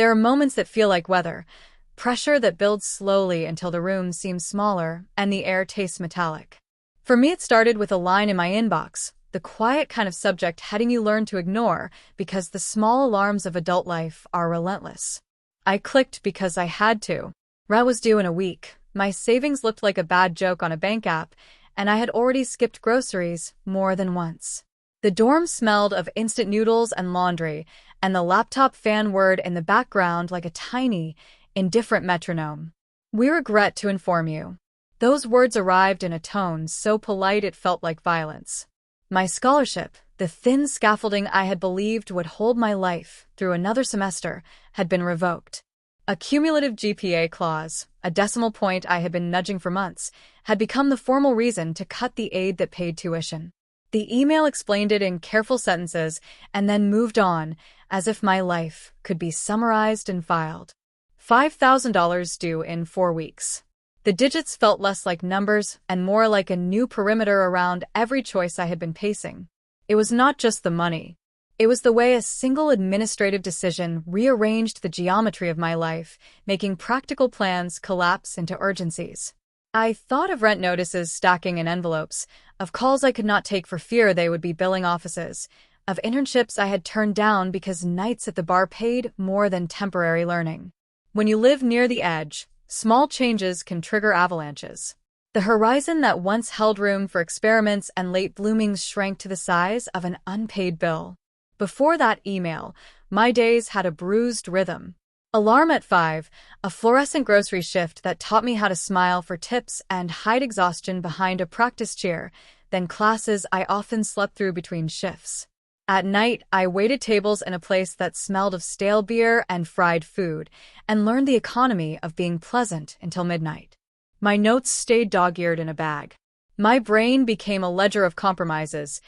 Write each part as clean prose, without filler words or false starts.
There are moments that feel like weather, pressure that builds slowly until the room seems smaller and the air tastes metallic. For me, it started with a line in my inbox, the quiet kind of subject heading you learn to ignore because the small alarms of adult life are relentless. I clicked because I had to. Rent was due in a week. My savings looked like a bad joke on a bank app, and I had already skipped groceries more than once. The dorm smelled of instant noodles and laundry, and the laptop fan whirred in the background like a tiny, indifferent metronome. "We regret to inform you." Those words arrived in a tone so polite it felt like violence. My scholarship, the thin scaffolding I had believed would hold my life through another semester, had been revoked. A cumulative GPA clause, a decimal point I had been nudging for months, had become the formal reason to cut the aid that paid tuition. The email explained it in careful sentences and then moved on, as if my life could be summarized and filed. $5,000 due in 4 weeks. The digits felt less like numbers and more like a new perimeter around every choice I had been pacing. It was not just the money. It was the way a single administrative decision rearranged the geometry of my life, making practical plans collapse into urgencies. I thought of rent notices stacking in envelopes, of calls I could not take for fear they would be billing offices, of internships I had turned down because nights at the bar paid more than temporary learning. When you live near the edge, small changes can trigger avalanches. The horizon that once held room for experiments and late bloomings shrank to the size of an unpaid bill. Before that email, my days had a bruised rhythm. Alarm at 5, a fluorescent grocery shift that taught me how to smile for tips and hide exhaustion behind a practice chair, then classes I often slept through between shifts. At night, I waited tables in a place that smelled of stale beer and fried food, and learned the economy of being pleasant until midnight. My notes stayed dog-eared in a bag. My brain became a ledger of compromises,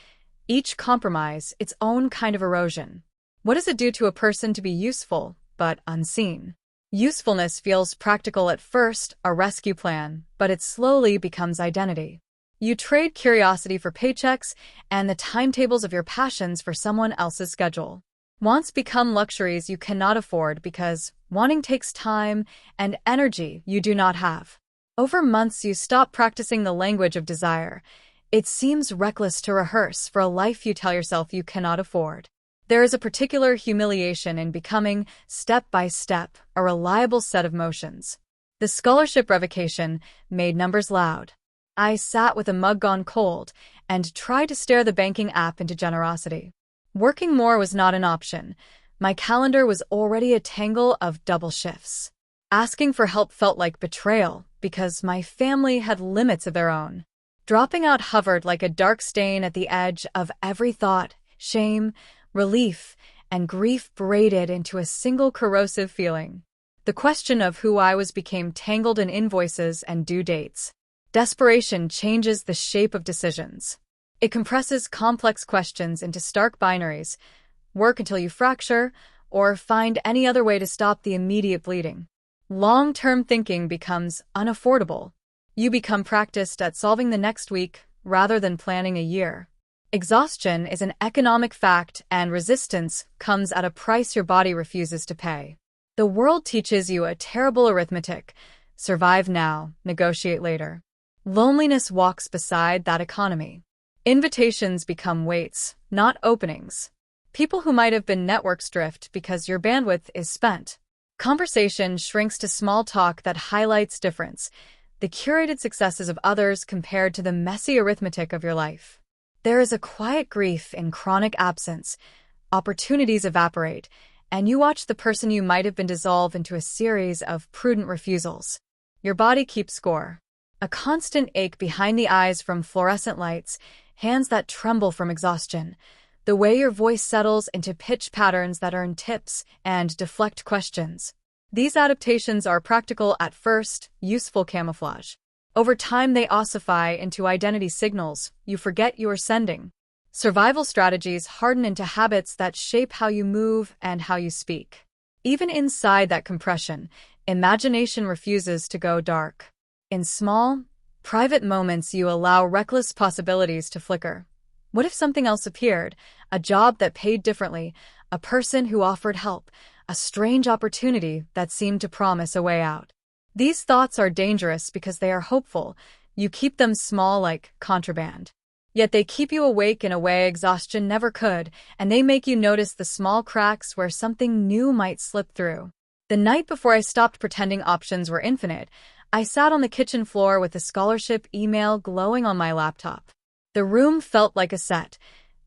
each compromise its own kind of erosion. What does it do to a person to be useful, but unseen? Usefulness feels practical at first, a rescue plan, but it slowly becomes identity. You trade curiosity for paychecks and the timetables of your passions for someone else's schedule. Wants become luxuries you cannot afford because wanting takes time and energy you do not have. Over months, you stop practicing the language of desire. It seems reckless to rehearse for a life you tell yourself you cannot afford. There is a particular humiliation in becoming, step by step, a reliable set of motions. The scholarship revocation made numbers loud. I sat with a mug gone cold and tried to stare the banking app into generosity. Working more was not an option. My calendar was already a tangle of double shifts. Asking for help felt like betrayal because my family had limits of their own. Dropping out hovered like a dark stain at the edge of every thought, shame, relief, and grief braided into a single corrosive feeling. The question of who I was became tangled in invoices and due dates. Desperation changes the shape of decisions. It compresses complex questions into stark binaries: work until you fracture, or find any other way to stop the immediate bleeding. Long-term thinking becomes unaffordable. You become practiced at solving the next week rather than planning a year. Exhaustion is an economic fact, and resistance comes at a price your body refuses to pay. The world teaches you a terrible arithmetic: survive now, negotiate later. Loneliness walks beside that economy. Invitations become waits, not openings. People who might have been networks drift because your bandwidth is spent. Conversation shrinks to small talk that highlights difference, the curated successes of others compared to the messy arithmetic of your life. There is a quiet grief in chronic absence. Opportunities evaporate, and you watch the person you might have been dissolve into a series of prudent refusals. Your body keeps score. A constant ache behind the eyes from fluorescent lights, hands that tremble from exhaustion, the way your voice settles into pitch patterns that earn tips and deflect questions. These adaptations are practical at first, useful camouflage. Over time, they ossify into identity signals you forget you are sending. Survival strategies harden into habits that shape how you move and how you speak. Even inside that compression, imagination refuses to go dark. In small, private moments, you allow reckless possibilities to flicker. What if something else appeared? A job that paid differently, a person who offered help, a strange opportunity that seemed to promise a way out. These thoughts are dangerous because they are hopeful. You keep them small like contraband. Yet they keep you awake in a way exhaustion never could, and they make you notice the small cracks where something new might slip through. The night before I stopped pretending options were infinite, I sat on the kitchen floor with the scholarship email glowing on my laptop. The room felt like a set,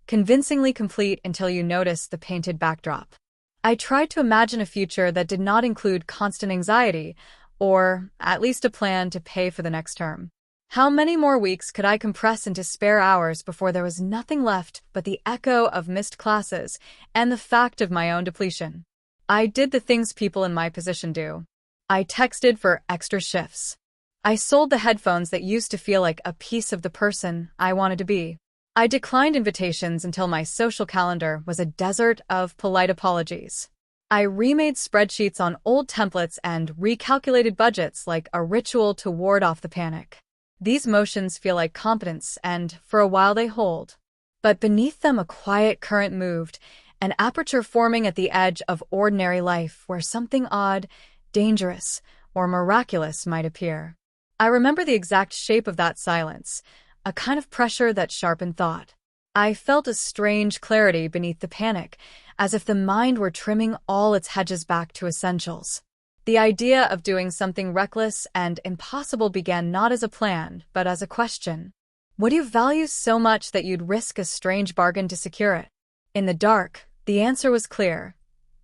convincingly complete until you noticed the painted backdrop. I tried to imagine a future that did not include constant anxiety, or at least a plan to pay for the next term. How many more weeks could I compress into spare hours before there was nothing left but the echo of missed classes and the fact of my own depletion? I did the things people in my position do. I texted for extra shifts. I sold the headphones that used to feel like a piece of the person I wanted to be. I declined invitations until my social calendar was a desert of polite apologies. I remade spreadsheets on old templates and recalculated budgets like a ritual to ward off the panic. These motions feel like competence, and for a while they hold. But beneath them a quiet current moved, an aperture forming at the edge of ordinary life where something odd, dangerous, or miraculous might appear. I remember the exact shape of that silence, a kind of pressure that sharpened thought. I felt a strange clarity beneath the panic, as if the mind were trimming all its hedges back to essentials. The idea of doing something reckless and impossible began not as a plan, but as a question. What do you value so much that you'd risk a strange bargain to secure it? In the dark, the answer was clear.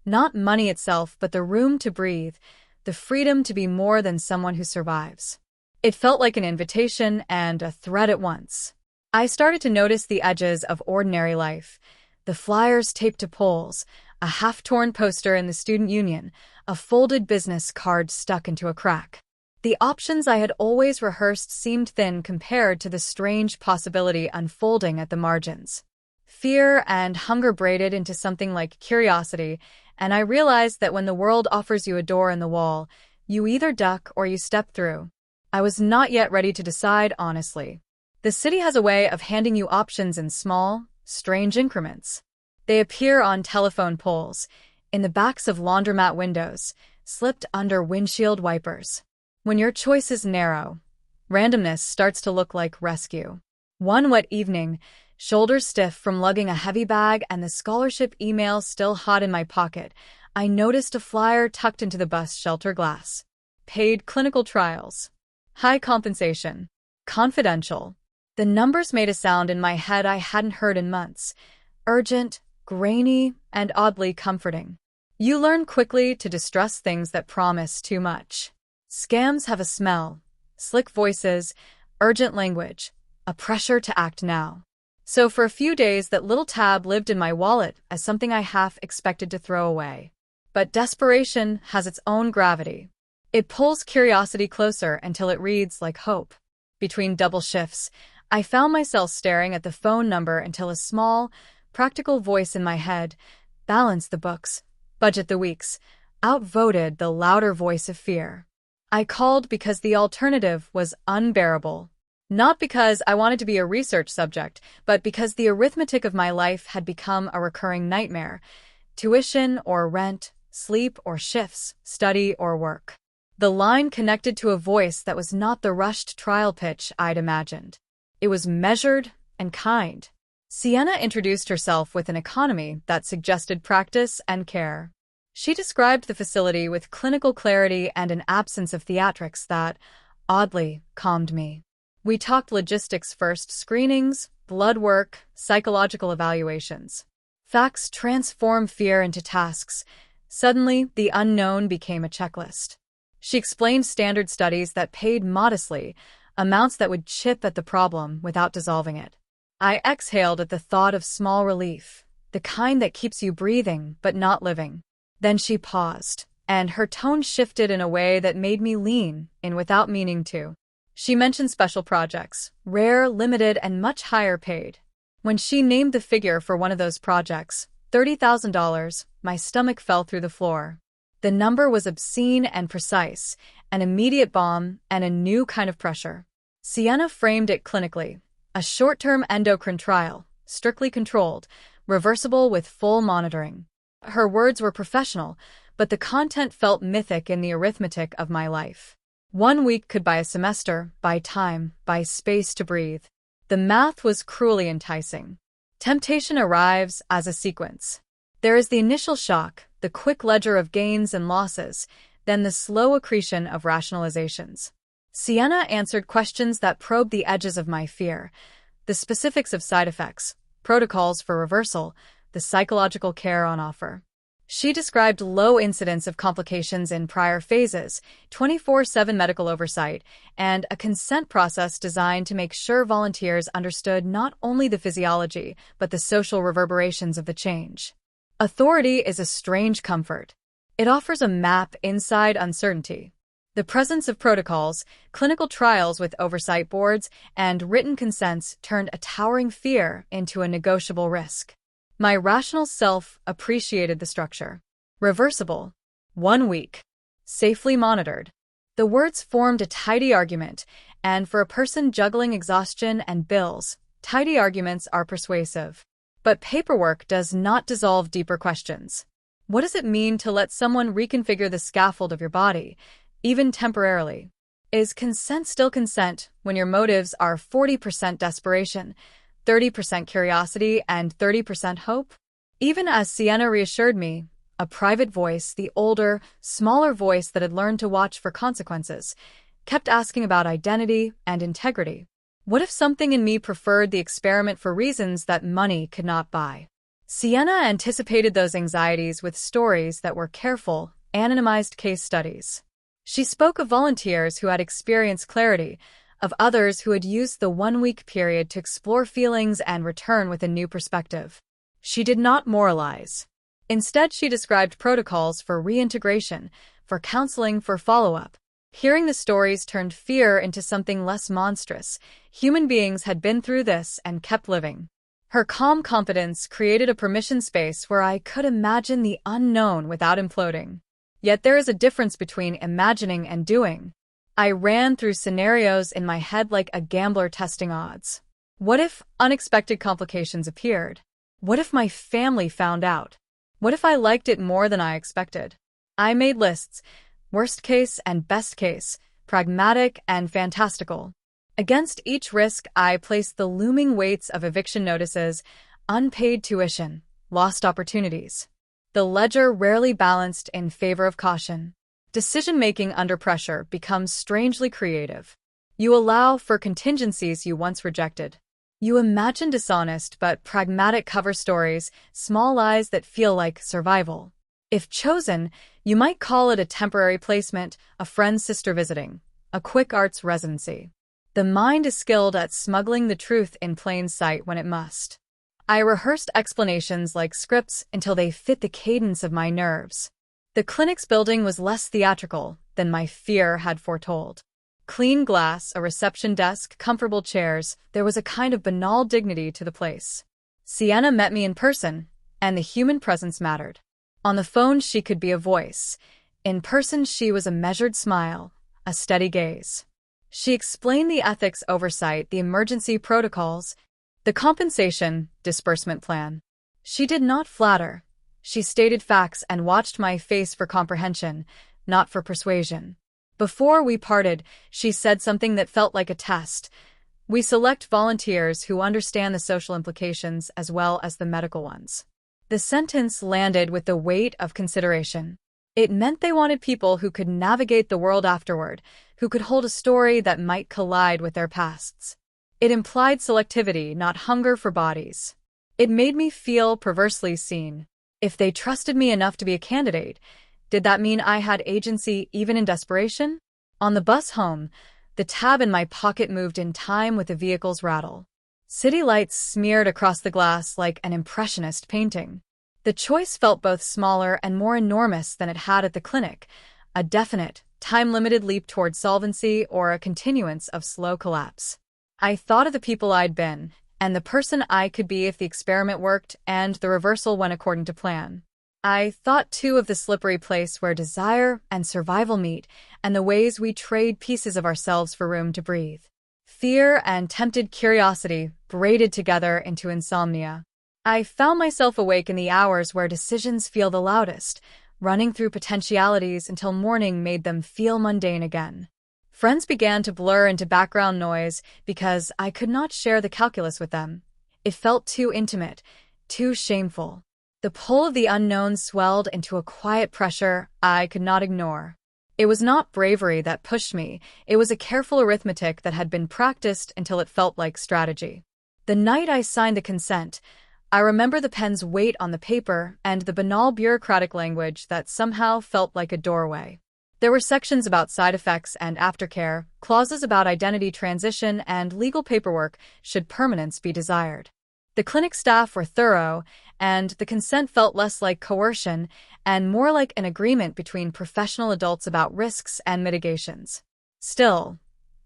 Not money itself, but the room to breathe, the freedom to be more than someone who survives. It felt like an invitation and a threat at once. I started to notice the edges of ordinary life, the flyers taped to poles, a half-torn poster in the student union, a folded business card stuck into a crack. The options I had always rehearsed seemed thin compared to the strange possibility unfolding at the margins. Fear and hunger braided into something like curiosity, and I realized that when the world offers you a door in the wall, you either duck or you step through. I was not yet ready to decide honestly. The city has a way of handing you options in small, strange increments. They appear on telephone poles, in the backs of laundromat windows, slipped under windshield wipers. When your choice is narrow, randomness starts to look like rescue. One wet evening, shoulders stiff from lugging a heavy bag and the scholarship email still hot in my pocket, I noticed a flyer tucked into the bus shelter glass. Paid clinical trials. High compensation. Confidential. The numbers made a sound in my head I hadn't heard in months. Urgent, grainy, and oddly comforting. You learn quickly to distrust things that promise too much. Scams have a smell. Slick voices, urgent language, a pressure to act now. So for a few days that little tab lived in my wallet as something I half expected to throw away. But desperation has its own gravity. It pulls curiosity closer until it reads like hope. Between double shifts, I found myself staring at the phone number until a small, practical voice in my head, balance the books, budget the weeks, outvoted the louder voice of fear. I called because the alternative was unbearable. Not because I wanted to be a research subject, but because the arithmetic of my life had become a recurring nightmare. Tuition or rent, sleep or shifts, study or work. The line connected to a voice that was not the rushed trial pitch I'd imagined. It was measured and kind. Sienna introduced herself with an economy that suggested practice and care. She described the facility with clinical clarity and an absence of theatrics that, oddly, calmed me. We talked logistics first: screenings, blood work, psychological evaluations. Facts transform fear into tasks. Suddenly, the unknown became a checklist. She explained standard studies that paid modestly, amounts that would chip at the problem without dissolving it. I exhaled at the thought of small relief, the kind that keeps you breathing but not living. Then she paused, and her tone shifted in a way that made me lean in without meaning to. She mentioned special projects, rare, limited, and much higher paid. When she named the figure for one of those projects, $30,000, my stomach fell through the floor. The number was obscene and precise, an immediate bomb and a new kind of pressure. Sienna framed it clinically. A short-term endocrine trial, strictly controlled, reversible with full monitoring. Her words were professional, but the content felt mythic in the arithmetic of my life. 1 week could buy a semester, buy time, buy space to breathe. The math was cruelly enticing. Temptation arrives as a sequence. There is the initial shock, the quick ledger of gains and losses, then the slow accretion of rationalizations. Sienna answered questions that probed the edges of my fear, the specifics of side effects, protocols for reversal, the psychological care on offer. She described low incidence of complications in prior phases, 24/7 medical oversight, and a consent process designed to make sure volunteers understood not only the physiology, but the social reverberations of the change. Authority is a strange comfort. It offers a map inside uncertainty. The presence of protocols, clinical trials with oversight boards, and written consents turned a towering fear into a negotiable risk. My rational self appreciated the structure. Reversible. 1 week. Safely monitored. The words formed a tidy argument, and for a person juggling exhaustion and bills, tidy arguments are persuasive. But paperwork does not dissolve deeper questions. What does it mean to let someone reconfigure the scaffold of your body, even temporarily? Is consent still consent when your motives are 40% desperation, 30% curiosity, and 30% hope? Even as Sienna reassured me, a private voice, the older, smaller voice that had learned to watch for consequences, kept asking about identity and integrity. What if something in me preferred the experiment for reasons that money could not buy? Sienna anticipated those anxieties with stories that were careful, anonymized case studies. She spoke of volunteers who had experienced clarity, of others who had used the 1 week period to explore feelings and return with a new perspective. She did not moralize. Instead, she described protocols for reintegration, for counseling, for follow-up. Hearing the stories turned fear into something less monstrous. Human beings had been through this and kept living. Her calm confidence created a permission space where I could imagine the unknown without imploding. Yet there is a difference between imagining and doing. I ran through scenarios in my head like a gambler testing odds. What if unexpected complications appeared? What if my family found out? What if I liked it more than I expected? I made lists, worst case and best case, pragmatic and fantastical. Against each risk, I placed the looming weights of eviction notices, unpaid tuition, lost opportunities. The ledger rarely balanced in favor of caution. Decision-making under pressure becomes strangely creative. You allow for contingencies you once rejected. You imagine dishonest but pragmatic cover stories, small lies that feel like survival. If chosen, you might call it a temporary placement, a friend's sister visiting, a quick arts residency. The mind is skilled at smuggling the truth in plain sight when it must. I rehearsed explanations like scripts until they fit the cadence of my nerves. The clinic's building was less theatrical than my fear had foretold. Clean glass, a reception desk, comfortable chairs, there was a kind of banal dignity to the place. Sienna met me in person, and the human presence mattered. On the phone, she could be a voice. In person, she was a measured smile, a steady gaze. She explained the ethics oversight, the emergency protocols, the compensation disbursement plan. She did not flatter. She stated facts and watched my face for comprehension, not for persuasion. Before we parted, she said something that felt like a test. We select volunteers who understand the social implications as well as the medical ones. The sentence landed with the weight of consideration. It meant they wanted people who could navigate the world afterward, who could hold a story that might collide with their pasts. It implied selectivity, not hunger for bodies. It made me feel perversely seen. If they trusted me enough to be a candidate, did that mean I had agency even in desperation? On the bus home, the tab in my pocket moved in time with the vehicle's rattle. City lights smeared across the glass like an impressionist painting. The choice felt both smaller and more enormous than it had at the clinic, a definite, time-limited leap toward solvency or a continuance of slow collapse. I thought of the people I'd been, and the person I could be if the experiment worked and the reversal went according to plan. I thought, too, of the slippery place where desire and survival meet, and the ways we trade pieces of ourselves for room to breathe. Fear and tempted curiosity braided together into insomnia. I found myself awake in the hours where decisions feel the loudest, running through potentialities until morning made them feel mundane again. Friends began to blur into background noise because I could not share the calculus with them. It felt too intimate, too shameful. The pull of the unknown swelled into a quiet pressure I could not ignore. It was not bravery that pushed me, it was a careful arithmetic that had been practiced until it felt like strategy. The night I signed the consent, I remember the pen's weight on the paper and the banal bureaucratic language that somehow felt like a doorway. There were sections about side effects and aftercare, clauses about identity transition, and legal paperwork should permanence be desired. The clinic staff were thorough, and the consent felt less like coercion and more like an agreement between professional adults about risks and mitigations. Still,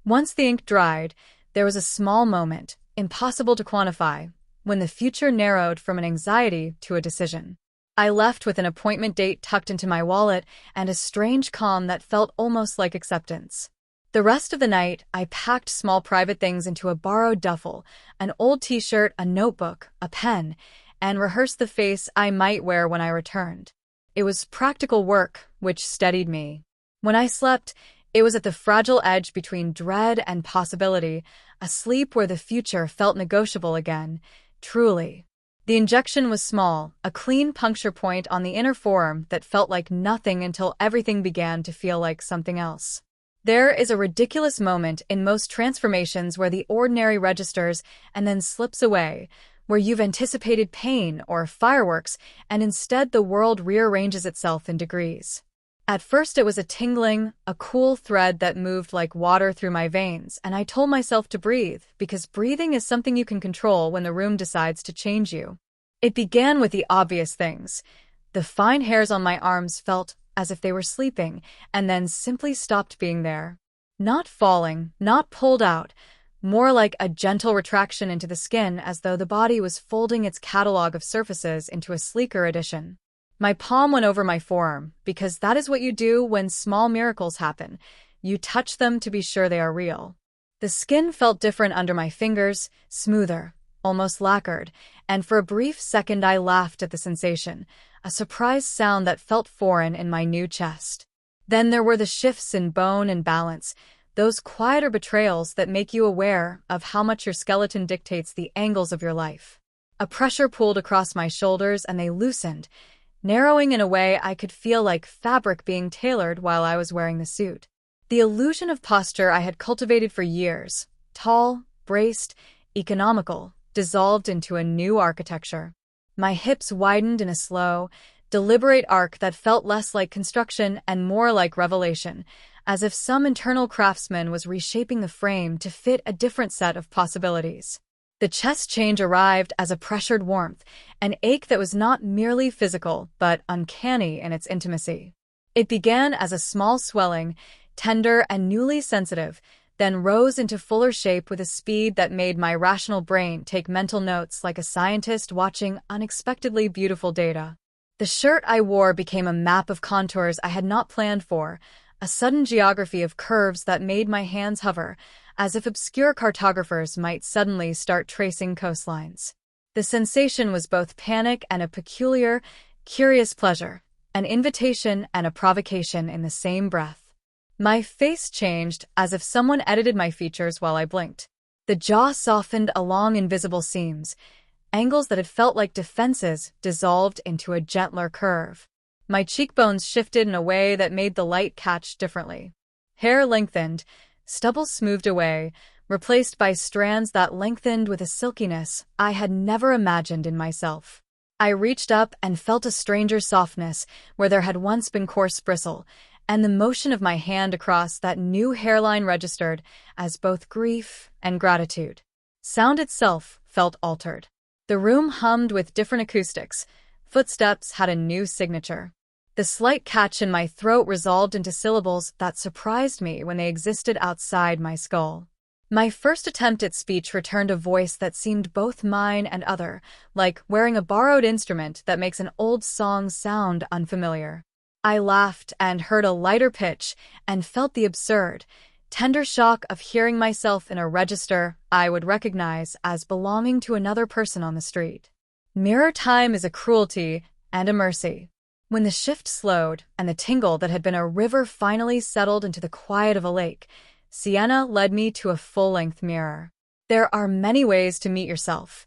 once the ink dried, there was a small moment, impossible to quantify, when the future narrowed from an anxiety to a decision. I left with an appointment date tucked into my wallet and a strange calm that felt almost like acceptance. The rest of the night, I packed small private things into a borrowed duffel, an old t-shirt, a notebook, a pen, and rehearsed the face I might wear when I returned. It was practical work, which steadied me. When I slept, it was at the fragile edge between dread and possibility, a sleep where the future felt negotiable again, truly. The injection was small, a clean puncture point on the inner forearm that felt like nothing until everything began to feel like something else. There is a ridiculous moment in most transformations where the ordinary registers and then slips away, where you've anticipated pain or fireworks, and instead the world rearranges itself in degrees. At first it was a tingling, a cool thread that moved like water through my veins, and I told myself to breathe, because breathing is something you can control when the room decides to change you. It began with the obvious things. The fine hairs on my arms felt as if they were sleeping, and then simply stopped being there. Not falling, not pulled out, more like a gentle retraction into the skin, as though the body was folding its catalog of surfaces into a sleeker edition. My palm went over my forearm, because that is what you do when small miracles happen. You touch them to be sure they are real. The skin felt different under my fingers, smoother, almost lacquered, and for a brief second I laughed at the sensation, a surprised sound that felt foreign in my new chest. Then there were the shifts in bone and balance, those quieter betrayals that make you aware of how much your skeleton dictates the angles of your life. A pressure pulled across my shoulders and they loosened, narrowing in a way I could feel like fabric being tailored while I was wearing the suit. The illusion of posture I had cultivated for years, tall, braced, economical, dissolved into a new architecture. My hips widened in a slow, deliberate arc that felt less like construction and more like revelation, as if some internal craftsman was reshaping the frame to fit a different set of possibilities. The chest change arrived as a pressured warmth, an ache that was not merely physical, but uncanny in its intimacy. It began as a small swelling, tender and newly sensitive, then rose into fuller shape with a speed that made my rational brain take mental notes like a scientist watching unexpectedly beautiful data. The shirt I wore became a map of contours I had not planned for, a sudden geography of curves that made my hands hover, as if obscure cartographers might suddenly start tracing coastlines. The sensation was both panic and a peculiar, curious pleasure, an invitation and a provocation in the same breath. My face changed as if someone edited my features while I blinked. The jaw softened along invisible seams, angles that had felt like defenses dissolved into a gentler curve. My cheekbones shifted in a way that made the light catch differently. Hair lengthened, stubble smoothed away, replaced by strands that lengthened with a silkiness I had never imagined in myself. I reached up and felt a stranger softness where there had once been coarse bristle, and the motion of my hand across that new hairline registered as both grief and gratitude. Sound itself felt altered. The room hummed with different acoustics. Footsteps had a new signature. The slight catch in my throat resolved into syllables that surprised me when they existed outside my skull. My first attempt at speech returned a voice that seemed both mine and other, like wearing a borrowed instrument that makes an old song sound unfamiliar. I laughed and heard a lighter pitch and felt the absurd, tender shock of hearing myself in a register I would recognize as belonging to another person on the street. Mirror time is a cruelty and a mercy. When the shift slowed and the tingle that had been a river finally settled into the quiet of a lake, Sienna led me to a full-length mirror. There are many ways to meet yourself.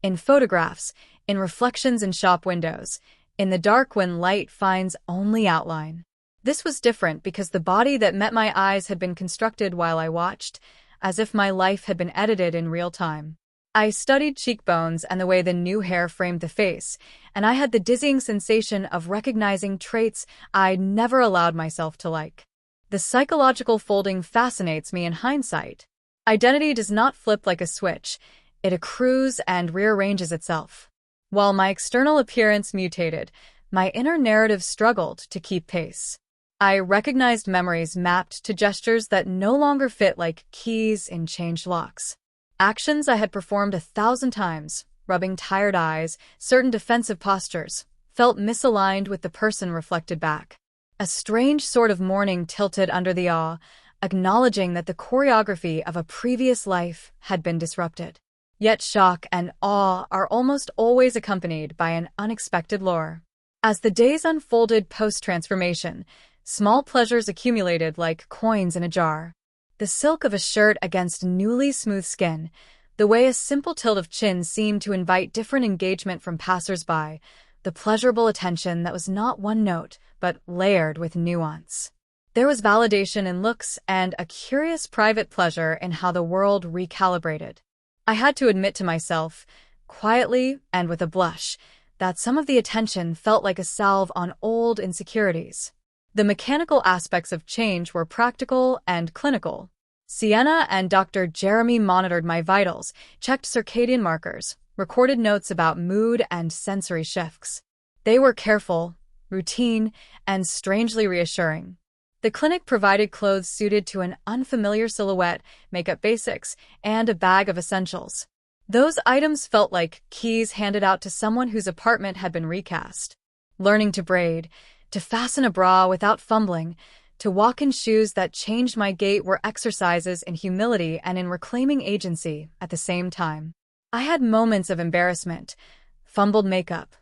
In photographs, in reflections in shop windows, in the dark when light finds only outline. This was different because the body that met my eyes had been constructed while I watched, as if my life had been edited in real time. I studied cheekbones and the way the new hair framed the face, and I had the dizzying sensation of recognizing traits I'd never allowed myself to like. The psychological folding fascinates me in hindsight. Identity does not flip like a switch, it accrues and rearranges itself. While my external appearance mutated, my inner narrative struggled to keep pace. I recognized memories mapped to gestures that no longer fit like keys in changed locks. Actions I had performed 1,000 times, rubbing tired eyes, certain defensive postures, felt misaligned with the person reflected back. A strange sort of mourning tilted under the awe, acknowledging that the choreography of a previous life had been disrupted. Yet shock and awe are almost always accompanied by an unexpected lure. As the days unfolded post-transformation, small pleasures accumulated like coins in a jar. The silk of a shirt against newly smooth skin, the way a simple tilt of chin seemed to invite different engagement from passers-by, the pleasurable attention that was not one note, but layered with nuance. There was validation in looks and a curious private pleasure in how the world recalibrated. I had to admit to myself, quietly and with a blush, that some of the attention felt like a salve on old insecurities. The mechanical aspects of change were practical and clinical. Sienna and Dr. Jeremy monitored my vitals, checked circadian markers, recorded notes about mood and sensory shifts. They were careful, routine, and strangely reassuring. The clinic provided clothes suited to an unfamiliar silhouette, makeup basics, and a bag of essentials. Those items felt like keys handed out to someone whose apartment had been recast. Learning to braid, to fasten a bra without fumbling, to walk in shoes that changed my gait were exercises in humility and in reclaiming agency at the same time. I had moments of embarrassment, fumbled makeup,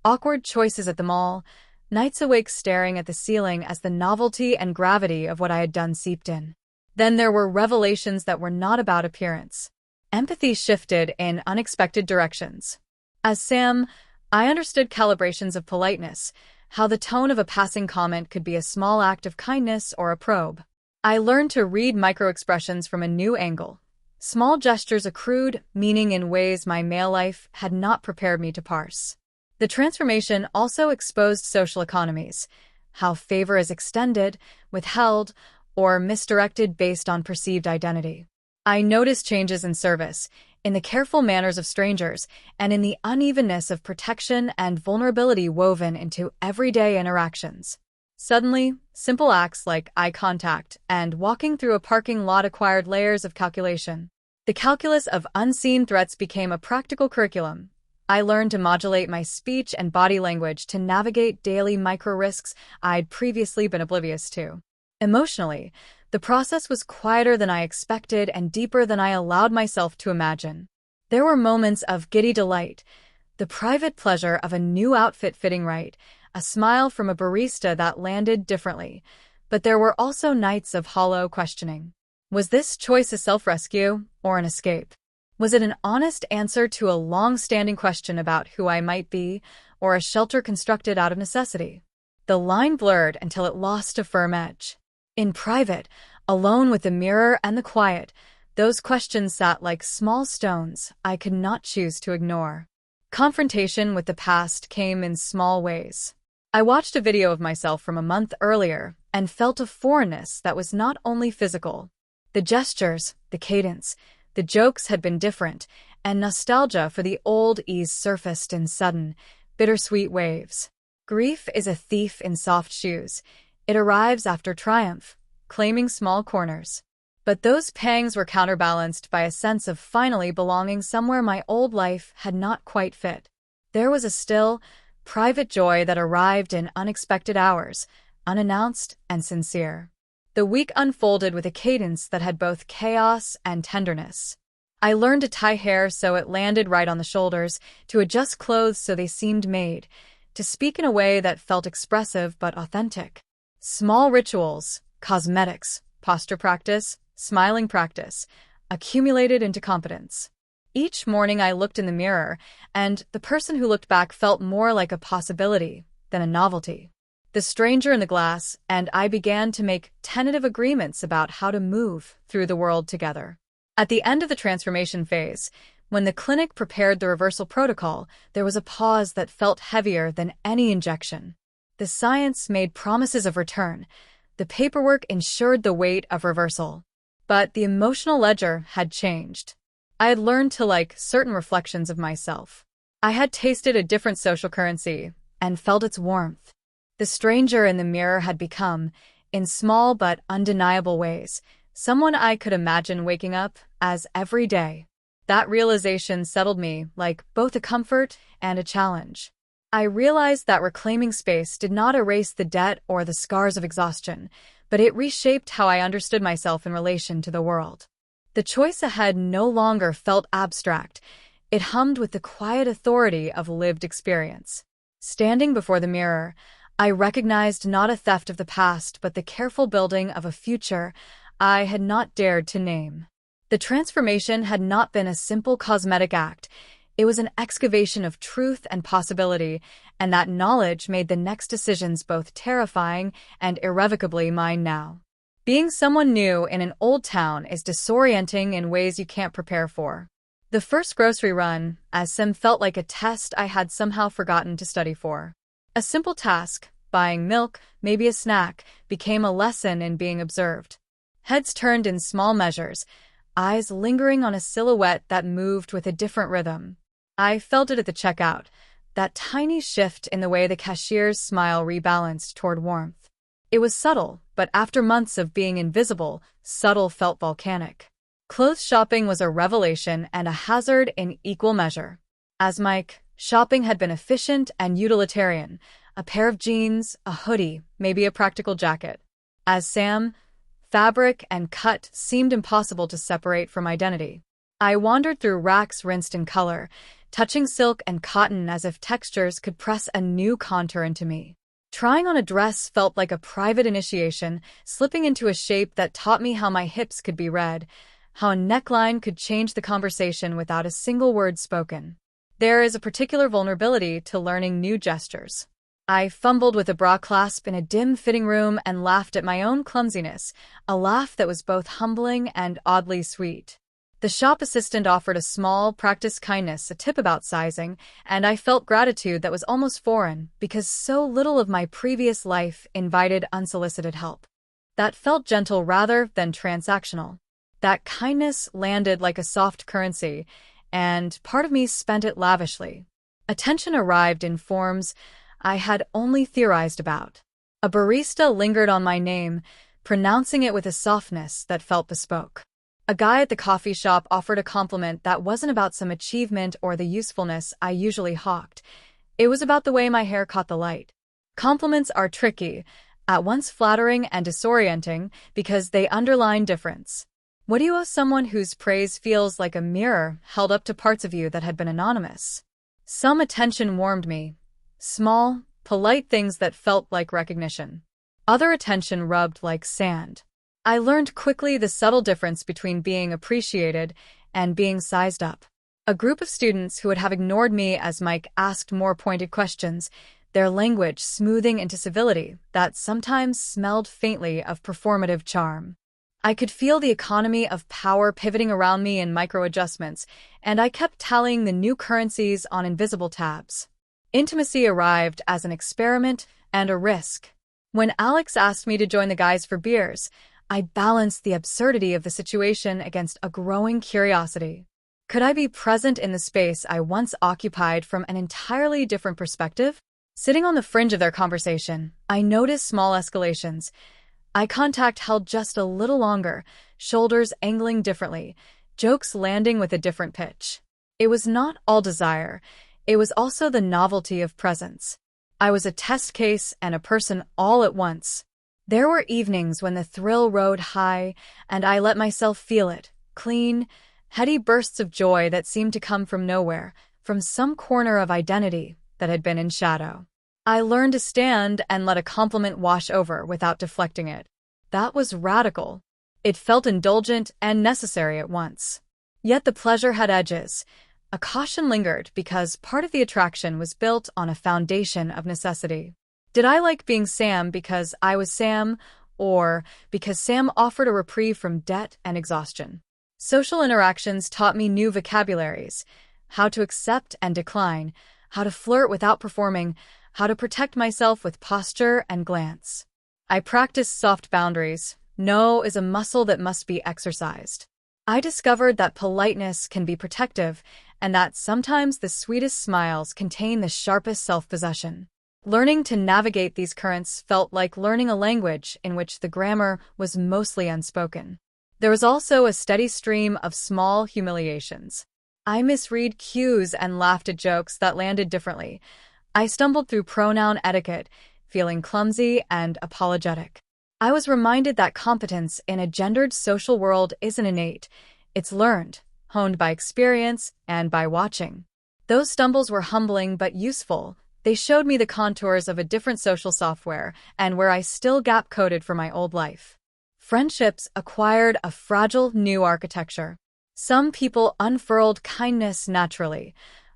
awkward choices at the mall, nights awake staring at the ceiling as the novelty and gravity of what I had done seeped in. Then there were revelations that were not about appearance. Empathy shifted in unexpected directions. As Sam, I understood calibrations of politeness, how the tone of a passing comment could be a small act of kindness or a probe. I learned to read microexpressions from a new angle. Small gestures accrued meaning in ways my male life had not prepared me to parse. The transformation also exposed social economies, how favor is extended, withheld, or misdirected based on perceived identity. I noticed changes in service, in the careful manners of strangers, and in the unevenness of protection and vulnerability woven into everyday interactions. Suddenly, simple acts like eye contact and walking through a parking lot acquired layers of calculation. The calculus of unseen threats became a practical curriculum. I learned to modulate my speech and body language to navigate daily micro-risks I'd previously been oblivious to. Emotionally, the process was quieter than I expected and deeper than I allowed myself to imagine. There were moments of giddy delight, the private pleasure of a new outfit fitting right, a smile from a barista that landed differently, but there were also nights of hollow questioning. Was this choice a self-rescue or an escape? Was it an honest answer to a long-standing question about who I might be, or a shelter constructed out of necessity? The line blurred until it lost a firm edge. In private, alone with the mirror and the quiet, those questions sat like small stones I could not choose to ignore. Confrontation with the past came in small ways. I watched a video of myself from a month earlier and felt a foreignness that was not only physical. The gestures, the cadence, the jokes had been different, and nostalgia for the old ease surfaced in sudden, bittersweet waves. Grief is a thief in soft shoes. It arrives after triumph, claiming small corners. But those pangs were counterbalanced by a sense of finally belonging somewhere my old life had not quite fit. There was a still, private joy that arrived in unexpected hours, unannounced and sincere. The week unfolded with a cadence that had both chaos and tenderness. I learned to tie hair so it landed right on the shoulders, to adjust clothes so they seemed made, to speak in a way that felt expressive but authentic. Small rituals, cosmetics, posture practice, smiling practice, accumulated into competence. Each morning I looked in the mirror, and the person who looked back felt more like a possibility than a novelty. The stranger in the glass and I began to make tentative agreements about how to move through the world together. At the end of the transformation phase, when the clinic prepared the reversal protocol, there was a pause that felt heavier than any injection. The science made promises of return. The paperwork ensured the weight of reversal. But the emotional ledger had changed. I had learned to like certain reflections of myself. I had tasted a different social currency and felt its warmth. The stranger in the mirror had become, in small but undeniable ways, someone I could imagine waking up as every day. That realization settled me like both a comfort and a challenge. I realized that reclaiming space did not erase the debt or the scars of exhaustion, but it reshaped how I understood myself in relation to the world. The choice ahead no longer felt abstract. It hummed with the quiet authority of lived experience. Standing before the mirror, I recognized not a theft of the past, but the careful building of a future I had not dared to name. The transformation had not been a simple cosmetic act. It was an excavation of truth and possibility, and that knowledge made the next decisions both terrifying and irrevocably mine now. Being someone new in an old town is disorienting in ways you can't prepare for. The first grocery run, as Sim, felt like a test I had somehow forgotten to study for. A simple task, buying milk, maybe a snack, became a lesson in being observed. Heads turned in small measures, eyes lingering on a silhouette that moved with a different rhythm. I felt it at the checkout, that tiny shift in the way the cashier's smile rebalanced toward warmth. It was subtle, but after months of being invisible, subtle felt volcanic. Clothes shopping was a revelation and a hazard in equal measure. As Mike, shopping had been efficient and utilitarian. A pair of jeans, a hoodie, maybe a practical jacket. As Sam, fabric and cut seemed impossible to separate from identity. I wandered through racks rinsed in color, touching silk and cotton as if textures could press a new contour into me. Trying on a dress felt like a private initiation, slipping into a shape that taught me how my hips could be read, how a neckline could change the conversation without a single word spoken. There is a particular vulnerability to learning new gestures. I fumbled with a bra clasp in a dim fitting room and laughed at my own clumsiness, a laugh that was both humbling and oddly sweet. The shop assistant offered a small, practiced kindness, a tip about sizing, and I felt gratitude that was almost foreign because so little of my previous life invited unsolicited help. That felt gentle rather than transactional. That kindness landed like a soft currency, and part of me spent it lavishly. Attention arrived in forms I had only theorized about. A barista lingered on my name, pronouncing it with a softness that felt bespoke. A guy at the coffee shop offered a compliment that wasn't about some achievement or the usefulness I usually hawked. It was about the way my hair caught the light. Compliments are tricky, at once flattering and disorienting because they underline difference. What do you owe someone whose praise feels like a mirror held up to parts of you that had been anonymous? Some attention warmed me. Small, polite things that felt like recognition. Other attention rubbed like sand. I learned quickly the subtle difference between being appreciated and being sized up. A group of students who would have ignored me as Mike asked more pointed questions, their language smoothing into civility that sometimes smelled faintly of performative charm. I could feel the economy of power pivoting around me in micro-adjustments, and I kept tallying the new currencies on invisible tabs. Intimacy arrived as an experiment and a risk. When Alex asked me to join the guys for beers, I balanced the absurdity of the situation against a growing curiosity. Could I be present in the space I once occupied from an entirely different perspective? Sitting on the fringe of their conversation, I noticed small escalations. Eye contact held just a little longer, shoulders angling differently, jokes landing with a different pitch. It was not all desire. It was also the novelty of presence. I was a test case and a person all at once. There were evenings when the thrill rode high, and I let myself feel it, clean, heady bursts of joy that seemed to come from nowhere, from some corner of identity that had been in shadow. I learned to stand and let a compliment wash over without deflecting it. That was radical. It felt indulgent and necessary at once. Yet the pleasure had edges. A caution lingered because part of the attraction was built on a foundation of necessity. Did I like being Sam because I was Sam, or because Sam offered a reprieve from debt and exhaustion? Social interactions taught me new vocabularies: how to accept and decline, how to flirt without performing, how to protect myself with posture and glance. I practiced soft boundaries. No is a muscle that must be exercised. I discovered that politeness can be protective, and that sometimes the sweetest smiles contain the sharpest self-possession. Learning to navigate these currents felt like learning a language in which the grammar was mostly unspoken. There was also a steady stream of small humiliations. I misread cues and laughed at jokes that landed differently. I stumbled through pronoun etiquette, feeling clumsy and apologetic. I was reminded that competence in a gendered social world isn't innate. It's learned, honed by experience and by watching. Those stumbles were humbling but useful. They showed me the contours of a different social software and where I still gap-coded for my old life. Friendships acquired a fragile new architecture. Some people unfurled kindness naturally.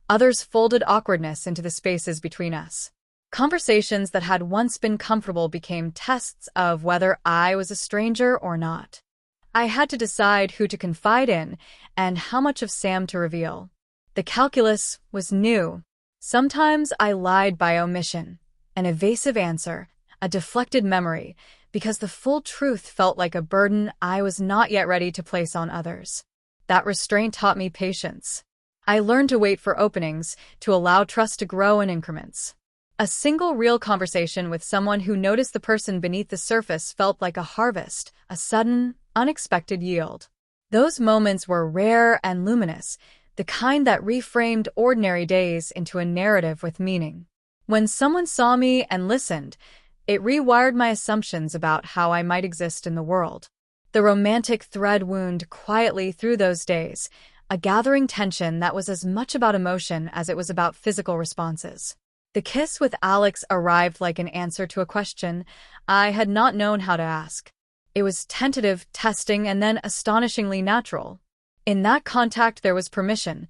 Others folded awkwardness into the spaces between us. Conversations that had once been comfortable became tests of whether I was a stranger or not. I had to decide who to confide in and how much of Sam to reveal. The calculus was new. Sometimes I lied by omission, an evasive answer, a deflected memory, because the full truth felt like a burden I was not yet ready to place on others. That restraint taught me patience. I learned to wait for openings, to allow trust to grow in increments. A single real conversation with someone who noticed the person beneath the surface felt like a harvest, a sudden, unexpected yield. Those moments were rare and luminous, the kind that reframed ordinary days into a narrative with meaning. When someone saw me and listened, it rewired my assumptions about how I might exist in the world. The romantic thread wound quietly through those days, a gathering tension that was as much about emotion as it was about physical responses. The kiss with Alex arrived like an answer to a question I had not known how to ask. It was tentative, testing, and then astonishingly natural. In that contact there was permission,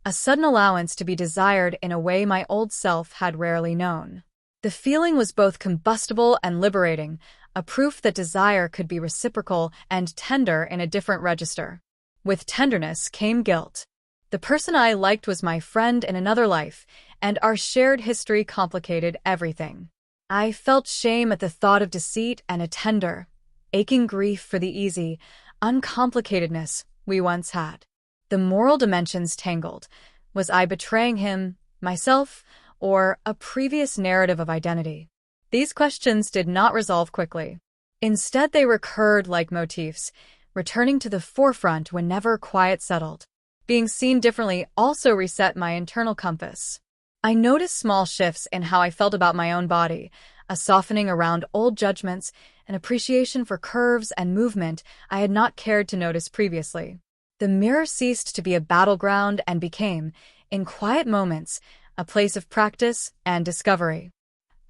a sudden allowance to be desired in a way my old self had rarely known. The feeling was both combustible and liberating, a proof that desire could be reciprocal and tender in a different register. With tenderness came guilt. The person I liked was my friend in another life, and our shared history complicated everything. I felt shame at the thought of deceit and a tender, aching grief for the easy, uncomplicatedness we once had. The moral dimensions tangled. Was I betraying him, myself, or a previous narrative of identity? These questions did not resolve quickly. Instead, they recurred like motifs, returning to the forefront whenever quiet settled. Being seen differently also reset my internal compass. I noticed small shifts in how I felt about my own body, a softening around old judgments, an appreciation for curves and movement I had not cared to notice previously. The mirror ceased to be a battleground and became, in quiet moments, a place of practice and discovery.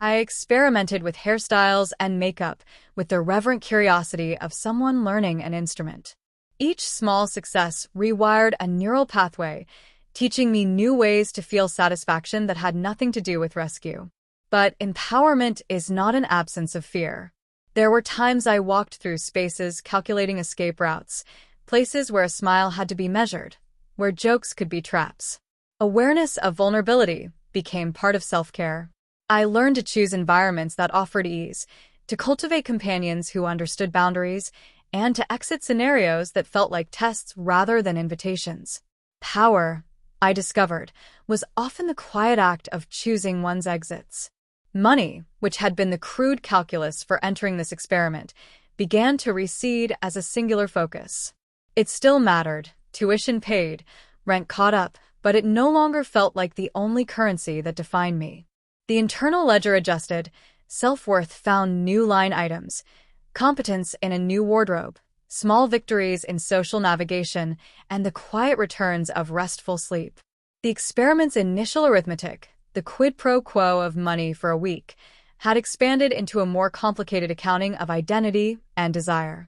I experimented with hairstyles and makeup with the reverent curiosity of someone learning an instrument. Each small success rewired a neural pathway, teaching me new ways to feel satisfaction that had nothing to do with rescue. But empowerment is not an absence of fear. There were times I walked through spaces calculating escape routes, places where a smile had to be measured, where jokes could be traps. Awareness of vulnerability became part of self-care. I learned to choose environments that offered ease, to cultivate companions who understood boundaries, and to exit scenarios that felt like tests rather than invitations. Power, I discovered, was often the quiet act of choosing one's exits. Money, which had been the crude calculus for entering this experiment, began to recede as a singular focus. It still mattered, tuition paid, rent caught up, but it no longer felt like the only currency that defined me. The internal ledger adjusted, self-worth found new line items, competence in a new wardrobe, small victories in social navigation, and the quiet returns of restful sleep. The experiment's initial arithmetic, The quid pro quo of money for a week had expanded into a more complicated accounting of identity and desire.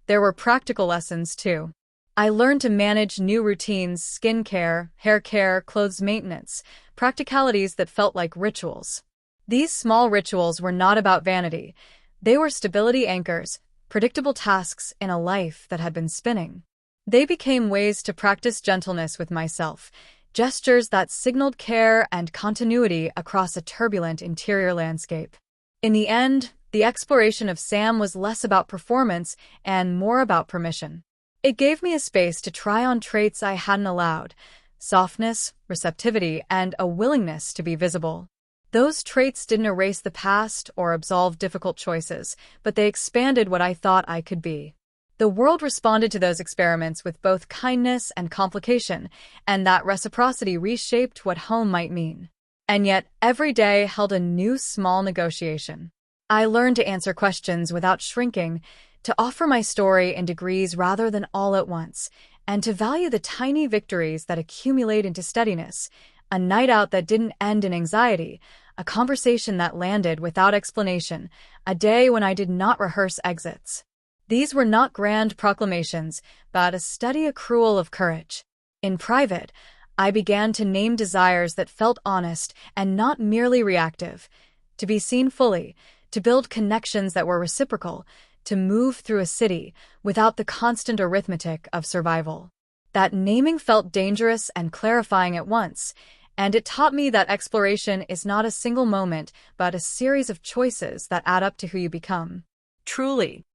There were practical lessons, too. I learned to manage new routines, skincare, hair care, clothes maintenance, practicalities that felt like rituals. These small rituals were not about vanity. They were stability anchors, predictable tasks in a life that had been spinning. They became ways to practice gentleness with myself, gestures that signaled care and continuity across a turbulent interior landscape. In the end, the exploration of Sam was less about performance and more about permission. It gave me a space to try on traits I hadn't allowed: softness, receptivity, and a willingness to be visible. Those traits didn't erase the past or absolve difficult choices, but they expanded what I thought I could be. The world responded to those experiments with both kindness and complication, and that reciprocity reshaped what home might mean. And yet, every day held a new small negotiation. I learned to answer questions without shrinking, to offer my story in degrees rather than all at once, and to value the tiny victories that accumulate into steadiness: a night out that didn't end in anxiety, a conversation that landed without explanation, a day when I did not rehearse exits. These were not grand proclamations, but a steady accrual of courage. In private, I began to name desires that felt honest and not merely reactive: to be seen fully, to build connections that were reciprocal, to move through a city without the constant arithmetic of survival. That naming felt dangerous and clarifying at once, and it taught me that exploration is not a single moment, but a series of choices that add up to who you become. Truly,